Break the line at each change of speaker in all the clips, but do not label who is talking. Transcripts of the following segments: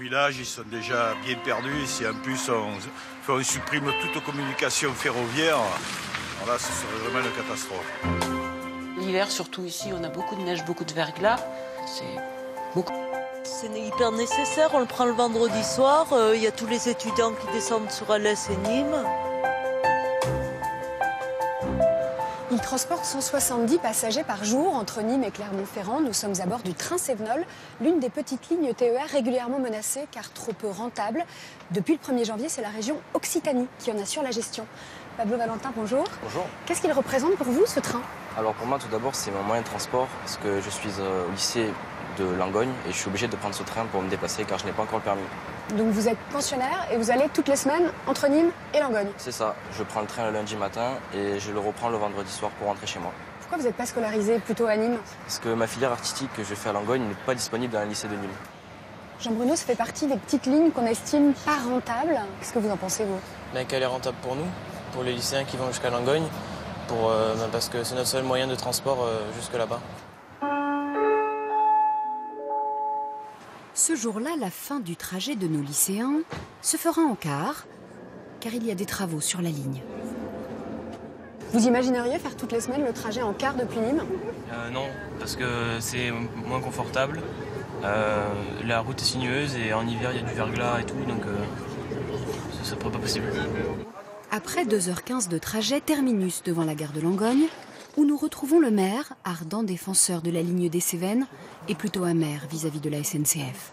village, ils sont déjà bien perdus. Si en plus on supprime toute communication ferroviaire, alors là, ce serait vraiment une catastrophe.
L'hiver, surtout ici, on a beaucoup de neige, beaucoup de verglas. C'est beaucoup.
C'est hyper nécessaire, on le prend le vendredi soir. Il y a tous les étudiants qui descendent sur Alès et Nîmes.
Il transporte 170 passagers par jour entre Nîmes et Clermont-Ferrand. Nous sommes à bord du train Sévenol, l'une des petites lignes TER régulièrement menacées car trop peu rentable. Depuis le 1er janvier, c'est la région Occitanie qui en assure la gestion. Pablo Valentin, bonjour.
Bonjour.
Qu'est-ce qu'il représente pour vous, ce train?
Alors pour moi, tout d'abord, c'est mon moyen de transport parce que je suis au lycée de Langogne et je suis obligé de prendre ce train pour me déplacer car je n'ai pas encore le permis.
Donc vous êtes pensionnaire et vous allez toutes les semaines entre Nîmes et Langogne?
C'est ça, je prends le train le lundi matin et je le reprends le vendredi soir pour rentrer chez moi.
Pourquoi vous n'êtes pas scolarisé plutôt à Nîmes?
Parce que ma filière artistique que je fais à Langogne n'est pas disponible dans un lycée de Nîmes.
Jean Bruno, ça fait partie des petites lignes qu'on estime pas rentables. Qu'est-ce que vous en pensez, vous?
Mais qu'elle est rentable pour nous, pour les lycéens qui vont jusqu'à Langogne, parce que c'est notre seul moyen de transport jusque là-bas.
Ce jour-là, la fin du trajet de nos lycéens se fera en car, car il y a des travaux sur la ligne.
Vous imagineriez faire toutes les semaines le trajet en car depuis Nîmes?
Non, parce que c'est moins confortable. La route est sinueuse et en hiver, il y a du verglas et tout, donc ça ne serait pas possible.
Après 2h15 de trajet, terminus devant la gare de Langogne, où nous retrouvons le maire, ardent défenseur de la ligne des Cévennes, et plutôt amer vis-à-vis de la SNCF.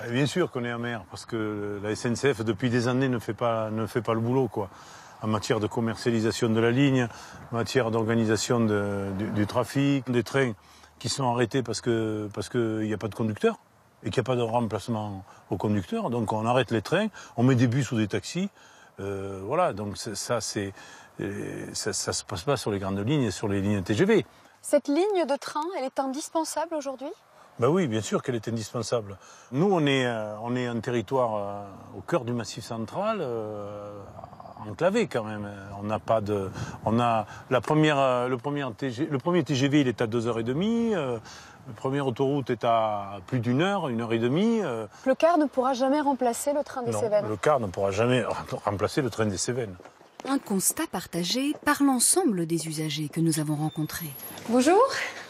Bien sûr qu'on est amer, parce que la SNCF, depuis des années, ne fait pas le boulot, quoi. En matière de commercialisation de la ligne, en matière d'organisation du trafic, des trains qui sont arrêtés parce qu'il n'y a pas de conducteur et qu'il n'y a pas de remplacement au conducteur. Donc on arrête les trains, on met des bus ou des taxis. Voilà, donc ça se passe pas sur les grandes lignes et sur les lignes TGV.
Cette ligne de train, elle est indispensable aujourd'hui?
Ben oui, bien sûr qu'elle est indispensable. Nous, on est un territoire au cœur du Massif central, enclavé quand même. Le premier TGV, il est à 2h30. La première autoroute est à plus d'1 heure, 1h30.
Le car ne pourra jamais remplacer le train des Cévennes?
Non, le car ne pourra jamais remplacer le train des Cévennes.
Un constat partagé par l'ensemble des usagers que nous avons rencontrés.
Bonjour.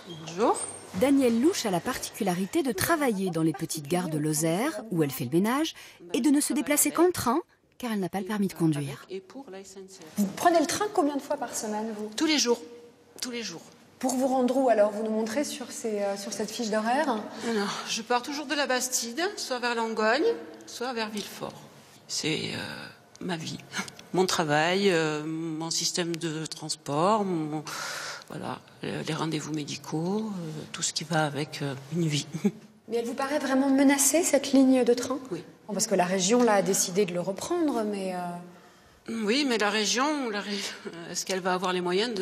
Bonjour.
Danielle Louche a la particularité de travailler dans les petites gares de Lozère, où elle fait le ménage, et de ne se déplacer qu'en train, car elle n'a pas le permis de conduire.
Vous prenez le train combien de fois par semaine, vous?
Tous les jours. Tous les jours.
Pour vous rendre où, alors? Vous nous montrez sur cette fiche d'horaire?
Alors, je pars toujours de la Bastide, soit vers Langogne, soit vers Villefort. C'est ma vie, mon travail, mon système de transport, voilà, les rendez-vous médicaux, tout ce qui va avec une vie.
Mais elle vous paraît vraiment menacée, cette ligne de train?
Oui.
Bon, parce que la région là, a décidé de le reprendre, mais...
Oui, mais la région, est-ce qu'elle va avoir les moyens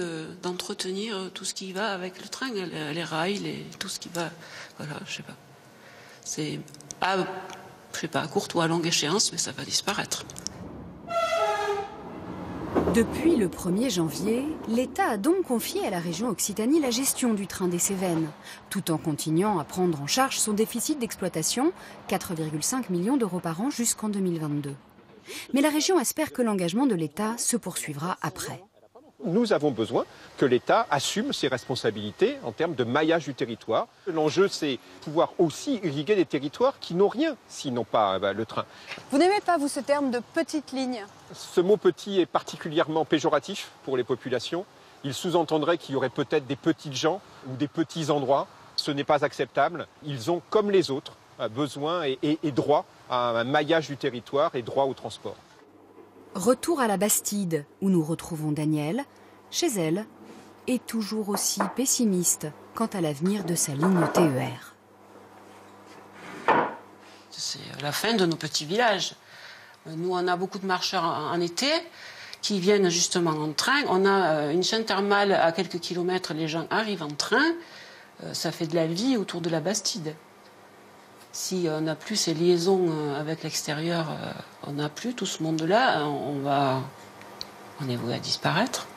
d'entretenir tout ce qui va avec le train, les rails, tout ce qui va... Voilà, je sais pas. C'est à courte ou à longue échéance, mais ça va disparaître.
Depuis le 1er janvier, l'État a donc confié à la région Occitanie la gestion du train des Cévennes, tout en continuant à prendre en charge son déficit d'exploitation, 4,5 millions d'euros par an jusqu'en 2022. Mais la région espère que l'engagement de l'État se poursuivra après.
Nous avons besoin que l'État assume ses responsabilités en termes de maillage du territoire. L'enjeu, c'est pouvoir aussi irriguer des territoires qui n'ont rien s'ils n'ont pas le train.
Vous n'aimez pas, vous, ce terme de petite ligne?
Ce mot petit est particulièrement péjoratif pour les populations. Il sous-entendrait qu'il y aurait peut-être des petites gens ou des petits endroits. Ce n'est pas acceptable. Ils ont, comme les autres, besoin et droit à un maillage du territoire et droit au transport.
Retour à la Bastide, où nous retrouvons Danielle, chez elle, et toujours aussi pessimiste quant à l'avenir de sa ligne TER.
C'est la fin de nos petits villages. Nous, on a beaucoup de marcheurs en été qui viennent justement en train. On a une chaîne thermale à quelques kilomètres, les gens arrivent en train. Ça fait de la vie autour de la Bastide. Si on n'a plus ces liaisons avec l'extérieur, on n'a plus tout ce monde-là, on est voué à disparaître.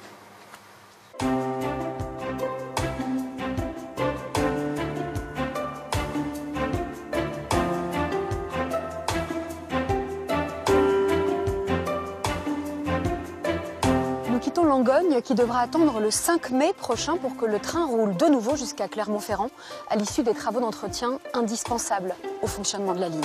Langogne qui devra attendre le 5 mai prochain pour que le train roule de nouveau jusqu'à Clermont-Ferrand à l'issue des travaux d'entretien indispensables au fonctionnement de la ligne.